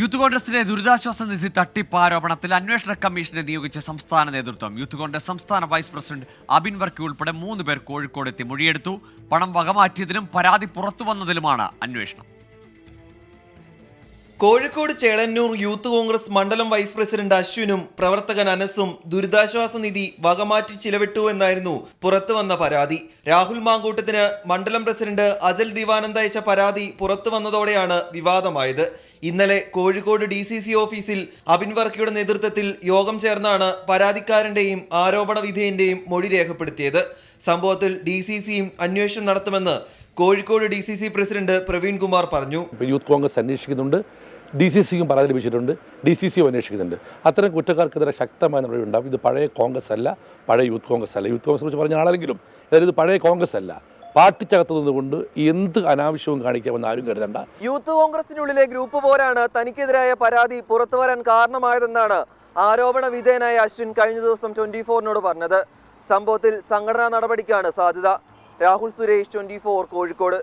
Youth കോൺഗ്രസിലെ ദുരിതാശ്വാസ നിധി തട്ടിപ്പ് ആരോപണത്തിൽ അന്വേഷണ കമ്മീഷനെ നിയോഗിച്ച സംസ്ഥാന നേതൃത്വം. യൂത്ത് കോൺഗ്രസ് സംസ്ഥാന വൈസ് പ്രസിഡന്റ് അബിൻ വർക്കി ഉൾപ്പെടെ 3 പേർ കോഴിക്കോട് എത്തി മൊഴിയെടുത്തു. പണം വകമാറ്റിയതിലും പരാതി പുറത്തുവന്നതിലുമാണ് അന്വേഷണം. കോഴിക്കോട് ചേളന്നൂർ യൂത്ത് കോൺഗ്രസ് മണ്ഡലം വൈസ് പ്രസിഡന്റ് അശ്വിനും പ്രവർത്തകൻ അനസും ദുരിതാശ്വാസ നിധി വകമാറ്റി ചിലവിട്ടു എന്നായിരുന്നു പുറത്തുവന്ന പരാതി. രാഹുൽ മാങ്കൂട്ടത്തിന് മണ്ഡലം പ്രസിഡന്റ് അജൽ ദിവാനന്ദ അയച്ച പരാതി പുറത്തു വന്നതോടെയാണ് വിവാദമായത്. ഇന്നലെ കോഴിക്കോട് DCC ഓഫീസിൽ അബിൻ വർക്കിയുടെ നേതൃത്വത്തിൽ യോഗം ചേർന്നാണ് പരാതിക്കാരന്റെയും ആരോപണ വിധേയന്റെയും മൊഴി രേഖപ്പെടുത്തിയത്. സംഭവത്തിൽ DCCയും അന്വേഷണം നടത്തുമെന്ന് കോഴിക്കോട് DCC പ്രസിഡന്റ് പ്രവീൺ കുമാർ പറഞ്ഞു. യൂത്ത് കോൺഗ്രസ് അന്വേഷിക്കുന്നുണ്ട്, DCCക്കും പരാതി ലഭിച്ചിട്ടുണ്ട്, DCCയും അന്വേഷിക്കുന്നുണ്ട്. അത്തരം കുറ്റക്കാർക്കെതിരെ ശക്തമായ നടപടി ഉണ്ടാവും. ഇത് പഴയ കോൺഗ്രസ് അല്ല, പഴയ യൂത്ത് കോൺഗ്രസ് അല്ല. യൂത്ത് കോൺഗ്രസ് കുറിച്ച് പറഞ്ഞ ആളെങ്കിലും അതായത് ഇത് പഴയ കോൺഗ്രസ് അല്ല. പാർട്ടിക്കകത്തു നിന്നുകൊണ്ട് എന്ത് അനാവശ്യവും കാണിക്കാമെന്ന് ആരും കരുതണ്ട. യൂത്ത് കോൺഗ്രസിനുള്ളിലെ ഗ്രൂപ്പ് പോരാണ് തനിക്കെതിരായ പരാതി പുറത്തുവരാൻ കാരണമായതെന്നാണ് ആരോപണ വിധേയനായ അശ്വിൻ കഴിഞ്ഞ ദിവസം 24നോട് പറഞ്ഞത്. സംഭവത്തിൽ സംഘടനാ നടപടിക്കാണ് സാധ്യത. രാഹുൽ സുരേഷ്, 24 കോഴിക്കോട്.